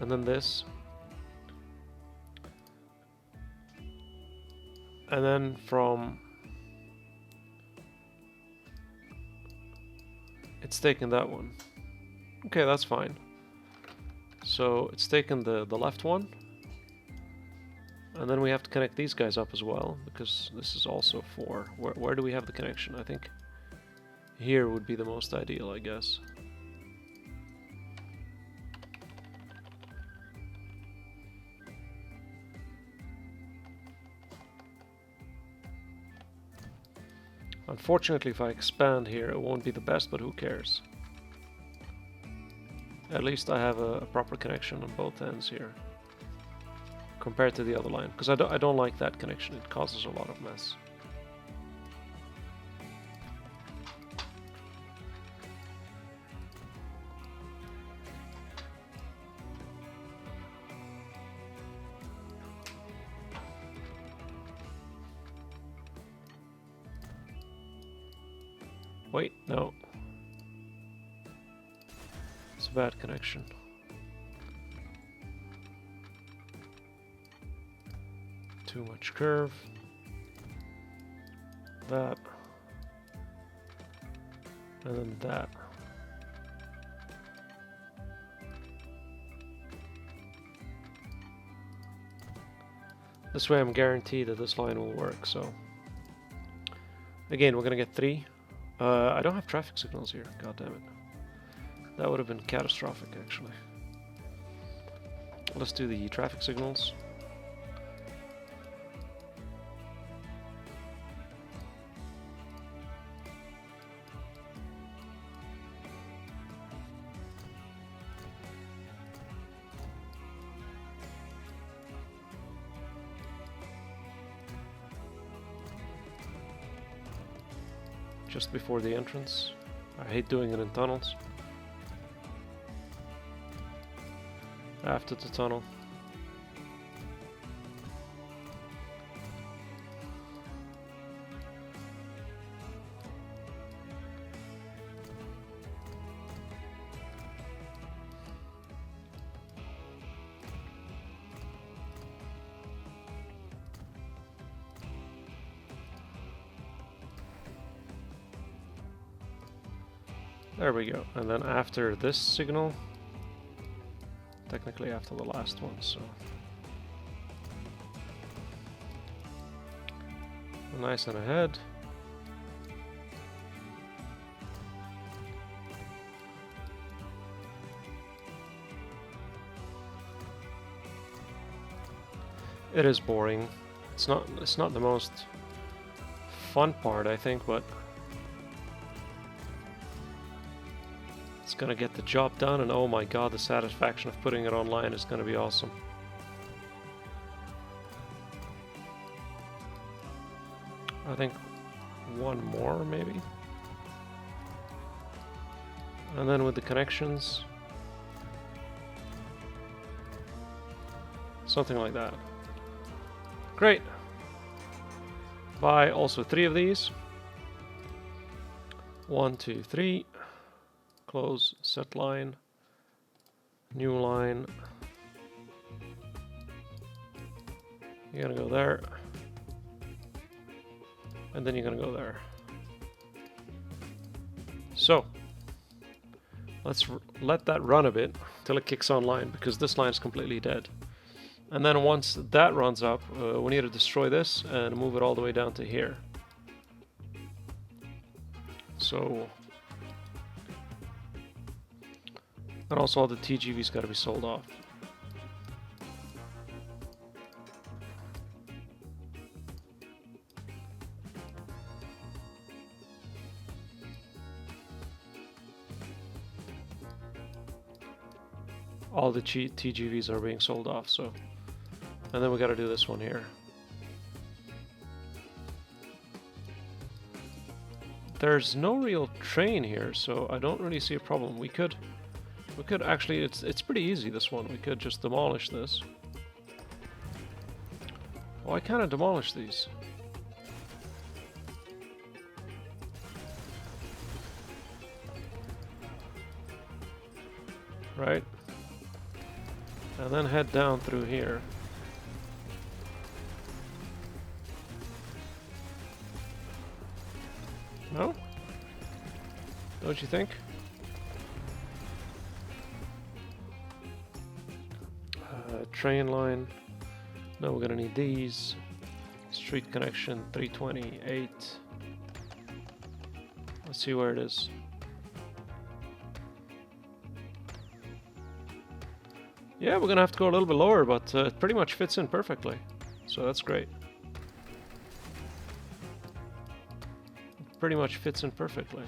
And then this. And then from... It's taken that one. Okay, that's fine. So it's taken the left one. And then we have to connect these guys up as well, because this is also 4. Where do we have the connection? I think here would be the most ideal, I guess. Unfortunately, if I expand here, it won't be the best, but who cares? At least I have a proper connection on both ends here, compared to the other line, because I don't like that connection. It causes a lot of mess. Wait, no. It's a bad connection. Too much curve. That. And then that. This way I'm guaranteed that this line will work, so. Again, we're gonna get 3. I don't have traffic signals here, god damn it. That would have been catastrophic, actually. Let's do the traffic signals. Just before the entrance. I hate doing it in tunnels. After the tunnel. There we go. And then after this signal, technically after the last one, so nice and ahead. It is boring. It's not the most fun part, I think, but it's gonna get the job done, and oh my god, the satisfaction of putting it online is gonna be awesome. I think one more, maybe? And then with the connections, something like that. Great. Buy also 3 of these. 1, 2, 3. Close, set line, new line. You're gonna go there. And then you're gonna go there. So, let's let that run a bit till it kicks online, because this line is completely dead. And then once that runs up, we need to destroy this and move it all the way down to here. So, and also all the TGV's got to be sold off. All the TGVs are being sold off, so. And then we got to do this one here. There's no real train here, so I don't really see a problem. We could actually, it's pretty easy, this one. We could just demolish this. Why can't I demolish these? Right? And then head down through here. No? Don't you think? Train line. No, we're gonna need these. Street connection 328. Let's see where it is. Yeah, we're gonna have to go a little bit lower, but it pretty much fits in perfectly. So that's great. Pretty much fits in perfectly.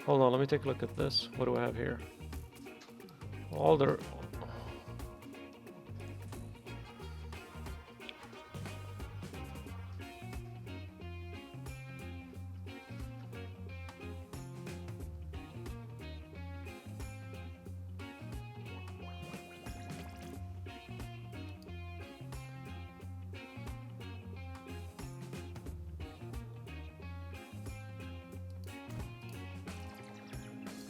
Hold on, let me take a look at this. What do I have here? All the...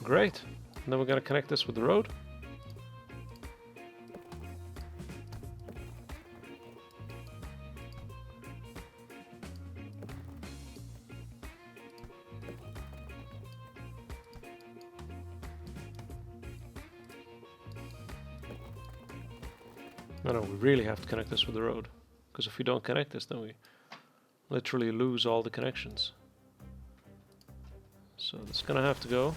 Great. And then we're going to connect this with the road. No, we really have to connect this with the road. Because if we don't connect this, then we literally lose all the connections. So it's going to have to go.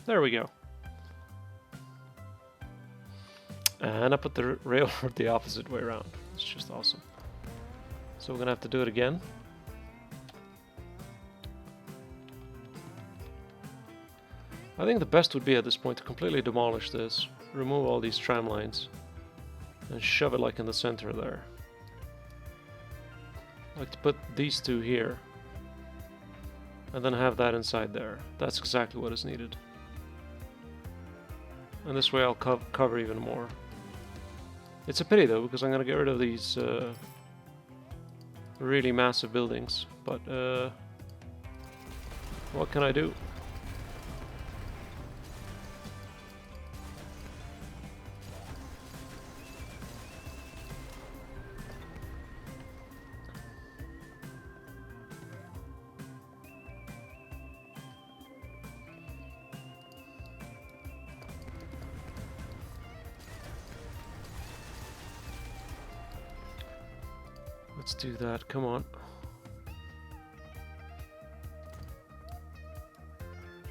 There we go. And I put the railroad the opposite way around. It's just awesome. So we're gonna have to do it again. I think the best would be at this point to completely demolish this, remove all these tram lines, and shove it like in the center there. Like to put these two here, and then have that inside there. That's exactly what is needed. And this way I'll cover even more. It's a pity though, because I'm gonna get rid of these really massive buildings, but what can I do? Let's do that, come on.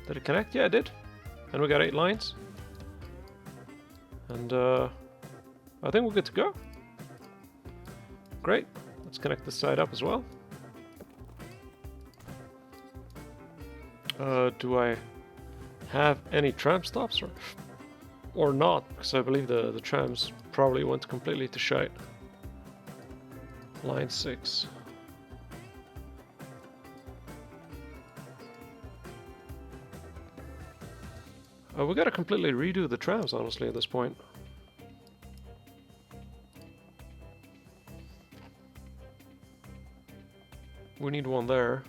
Did it connect? Yeah, it did. And we got 8 lines. And I think we're good to go. Great. Let's connect this side up as well. Do I have any tram stops or not? Because I believe the trams probably went completely to shite. Line 6. We gotta completely redo the trams, honestly, at this point. We need one there.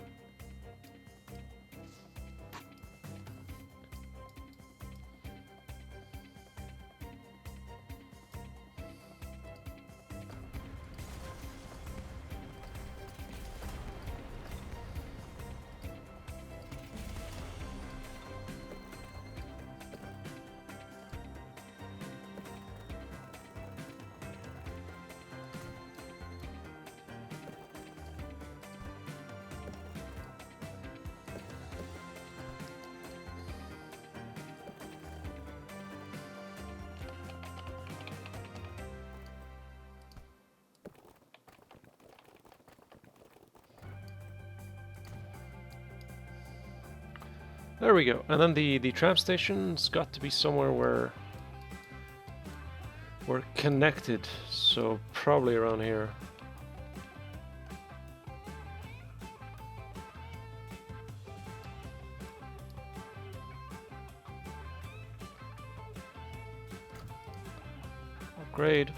There we go. And then the tram station's got to be somewhere where we're connected, so probably around here. Upgrade.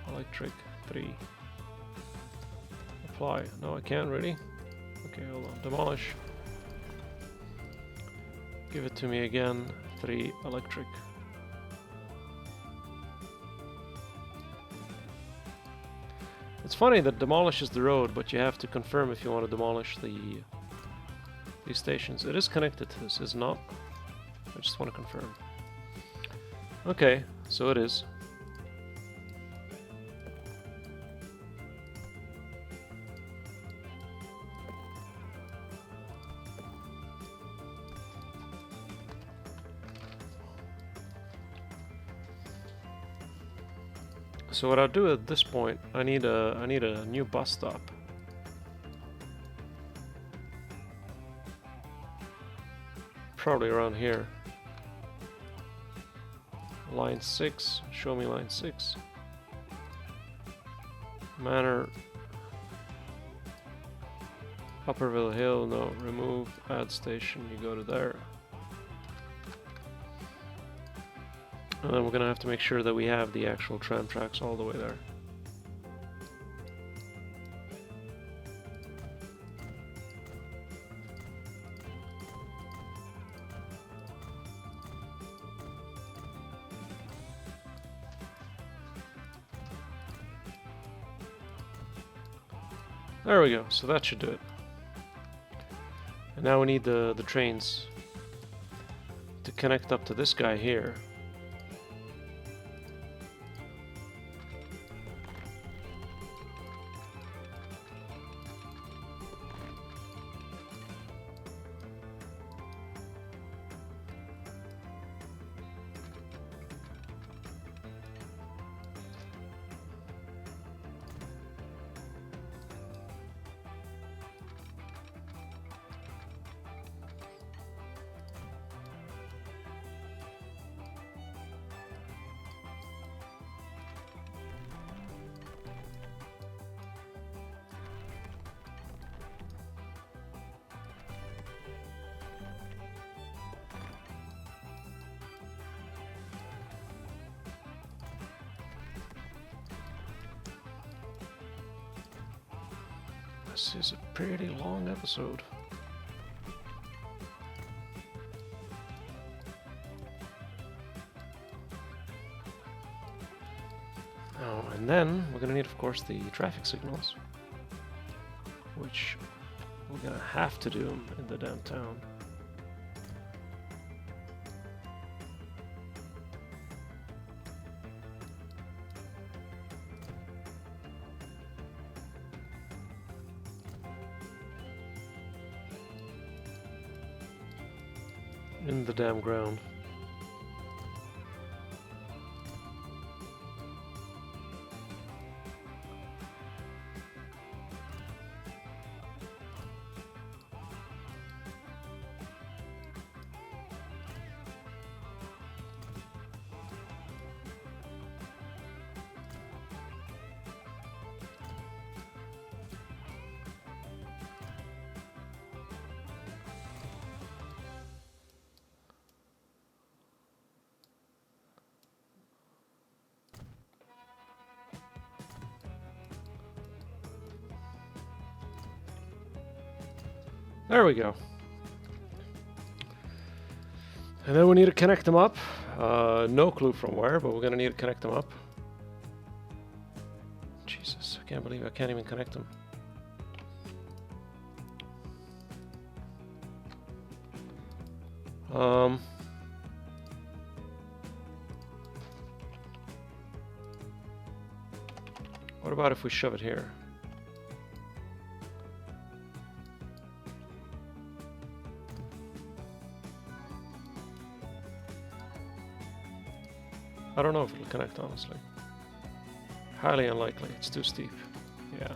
Electric 3. Apply. No, I can't really. Okay, hold on. Demolish. Give it to me again. 3 electric. It's funny that demolishes the road, but you have to confirm if you want to demolish these stations. It is connected to this, is it not? I just want to confirm. Okay, so it is. So what I'll do at this point, I need a new bus stop. Probably around here. Line 6, show me line 6. Manor. Upperville Hill, no, remove, add station, you go to there. And then we're going to have to make sure that we have the actual tram tracks all the way there. There we go, so that should do it. And now we need the trains to connect up to this guy here. This is a pretty long episode. Oh, and then we're gonna need, of course, the traffic signals, which we're gonna have to do in the downtown. In the damn ground. There we go. And then we need to connect them up. No clue from where, but we're gonna need to connect them up. Jesus, I can't believe I can't even connect them. What about if we shove it here? I don't know if it'll connect, honestly. Highly unlikely, it's too steep. Yeah.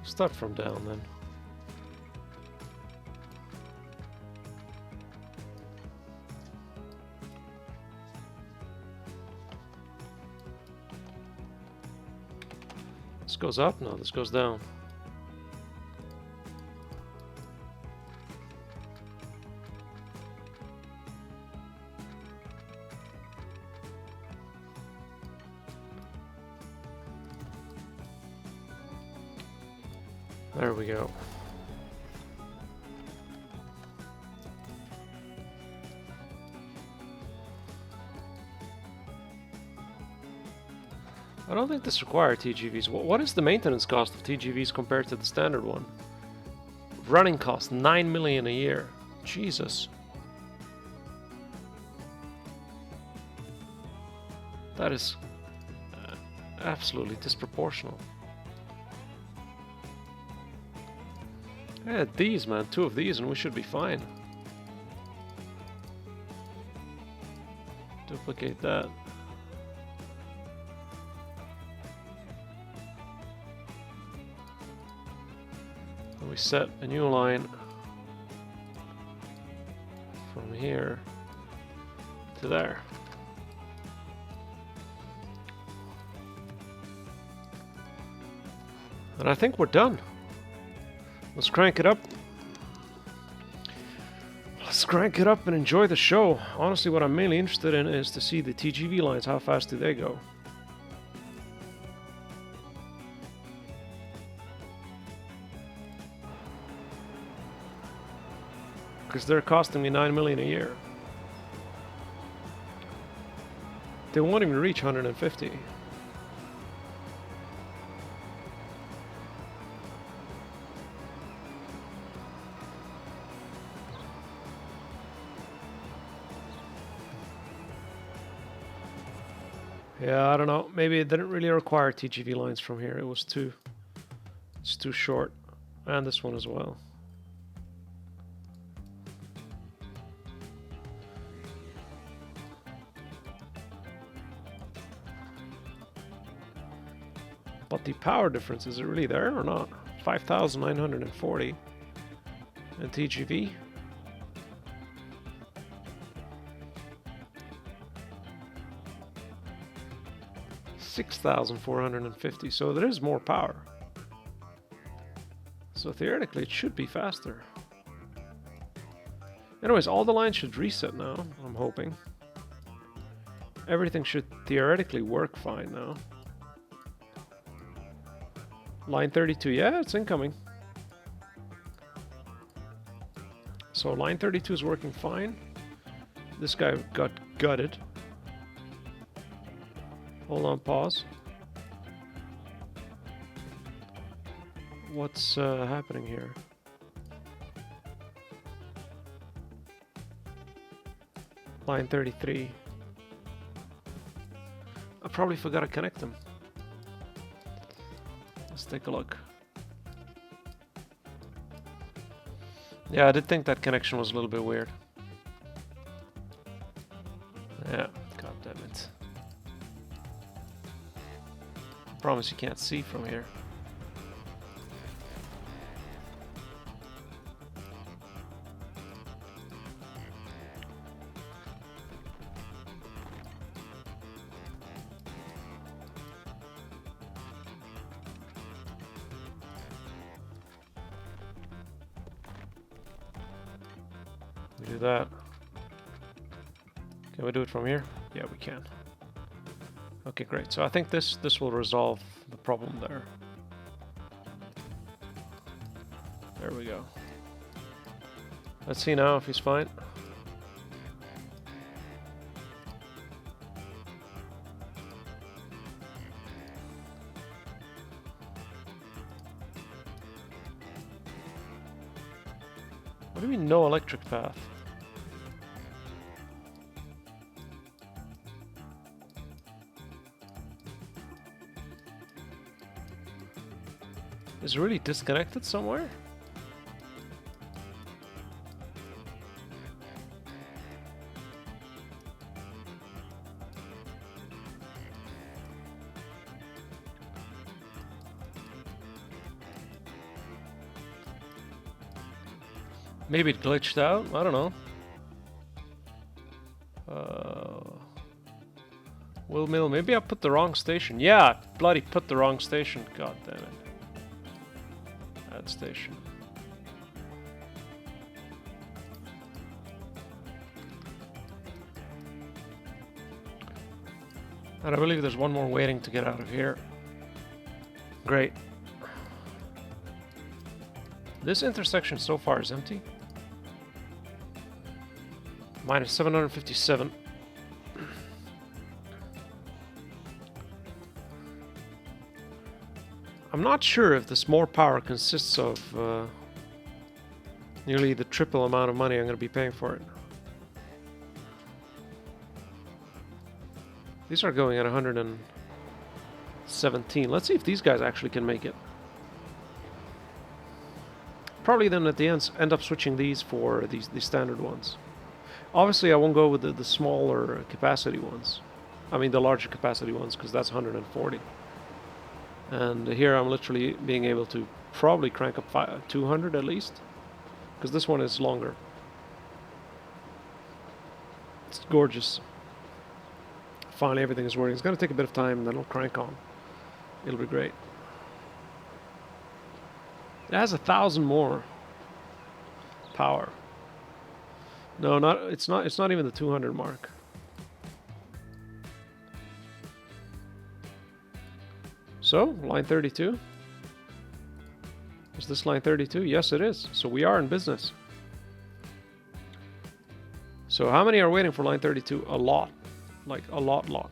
Start from down then. This goes up? No, this goes down. There we go. I don't think this requires TGVs. What is the maintenance cost of TGVs compared to the standard one? Running cost 9 million a year. Jesus. That is absolutely disproportional. Yeah, these, man. 2 of these and we should be fine. Duplicate that. We set a new line from here to there. And I think we're done. Let's crank it up. Let's crank it up and enjoy the show. Honestly, what I'm mainly interested in is to see the TGV lines. How fast do they go? Because they're costing me 9 million a year. They won't even reach 150. Yeah, I don't know. Maybe it didn't really require TGV lines from here. It's too short. And this one as well. But the power difference, is it really there or not? 5,940 and TGV. 6,450, so there is more power. So theoretically it should be faster. Anyways, all the lines should reset now, I'm hoping. Everything should theoretically work fine now. Line 32, yeah, it's incoming. So line 32 is working fine. This guy got gutted. Hold on, pause. What's happening here? Line 33. I probably forgot to connect them. Let's take a look. Yeah, I did think that connection was a little bit weird. Yeah, god damn it. Promise you can't see from here. We do that. Can we do it from here? Yeah, we can. Okay, great. So I think this will resolve the problem there. There we go. Let's see now if he's fine. What do you mean no electric path? Is it really disconnected somewhere? Maybe it glitched out? I don't know. Will mill, maybe I put the wrong station. Yeah, bloody put the wrong station. God damn it. Add station. And I believe there's one more waiting to get out of here. Great. This intersection so far is empty. Minus 757. I'm not sure if this more power consists of nearly the triple amount of money I'm going to be paying for it. These are going at 117. Let's see if these guys actually can make it. Probably then at the end up switching these for these standard ones. Obviously I won't go with the smaller capacity ones. I mean the larger capacity ones, because that's 140. And here I'm literally being able to probably crank up 200 at least, because this one is longer. It's gorgeous. Finally everything is working. It's going to take a bit of time and then it'll crank on. It'll be great. It has 1,000 more power. No, it's not even the 200 mark. So, line 32. Is this line 32? Yes, it is. So we are in business. So how many are waiting for line 32? A lot. Like a lot.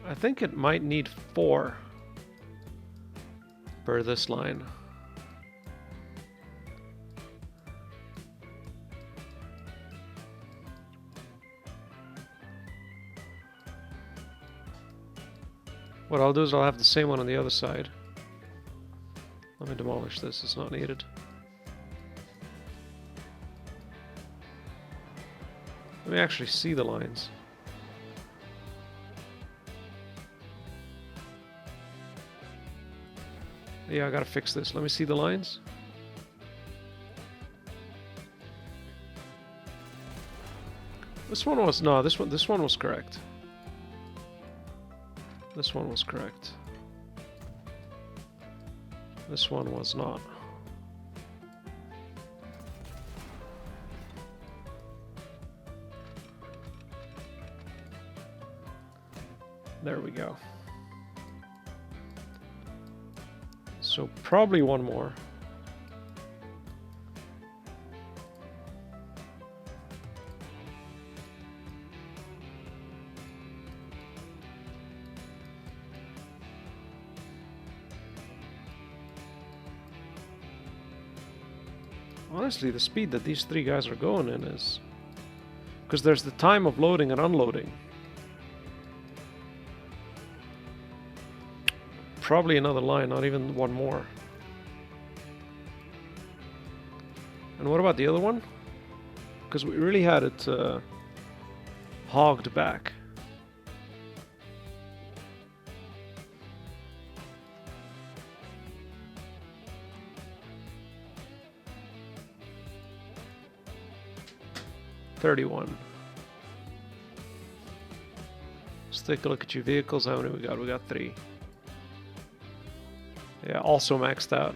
I think it might need 4 per this line. What I'll do is I'll have the same one on the other side. Let me demolish this, it's not needed. me actually see the lines. Yeah, I gotta fix this. Let me see the lines. This one was no. This one was correct. This one was correct. This one was not. There we go. So probably one more. Honestly, the speed that these three guys are going in is... because there's the time of loading and unloading. Probably another line, not even one more. And what about the other one? Because we really had it hogged back. $31. Let's take a look at your vehicles. How many we got? We got 3. Yeah, also maxed out.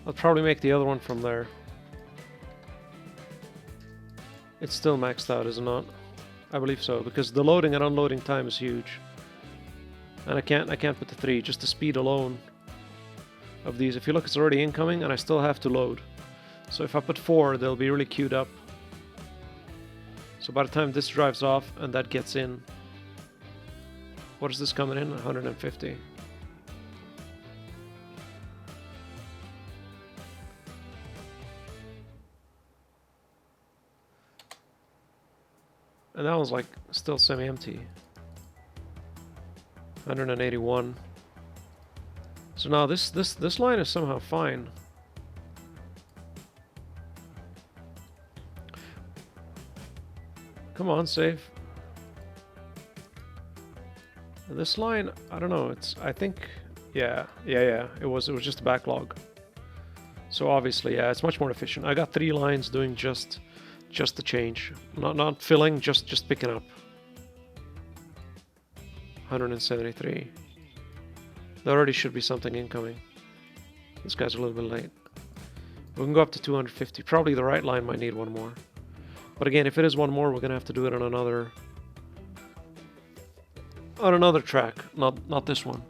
I'll probably make the other one from there. It's still maxed out, is it not? I believe so, because the loading and unloading time is huge. And I can't put the 3, just the speed alone of these. If you look, it's already incoming and I still have to load. So if I put 4, they'll be really queued up. So by the time this drives off and that gets in, what is this coming in? 150. And that one's like still semi-empty. 181. So now this line is somehow fine. Come on, save. And this line, I don't know. I think, yeah. It was just a backlog. So obviously, yeah, it's much more efficient. I got 3 lines doing just the change, not filling, just picking up. 173. There already should be something incoming. This guy's a little bit late. We can go up to 250. Probably the right line might need one more. But again, if it is one more, we're gonna have to do it on another track, not this one.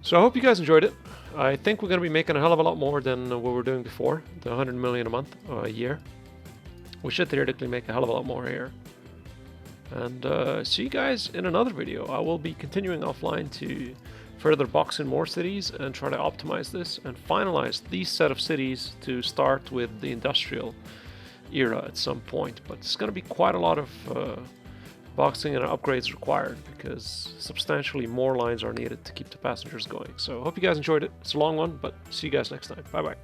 So I hope you guys enjoyed it. I think we're gonna be making a hell of a lot more than what we were doing before, the 100 million a month, a year. We should theoretically make a hell of a lot more here. And see you guys in another video. I will be continuing offline to further box in more cities and try to optimize this and finalize these set of cities to start with the industrial era at some point. But it's going to be quite a lot of boxing and upgrades required because substantially more lines are needed to keep the passengers going. So I hope you guys enjoyed it. It's a long one, but see you guys next time. Bye bye.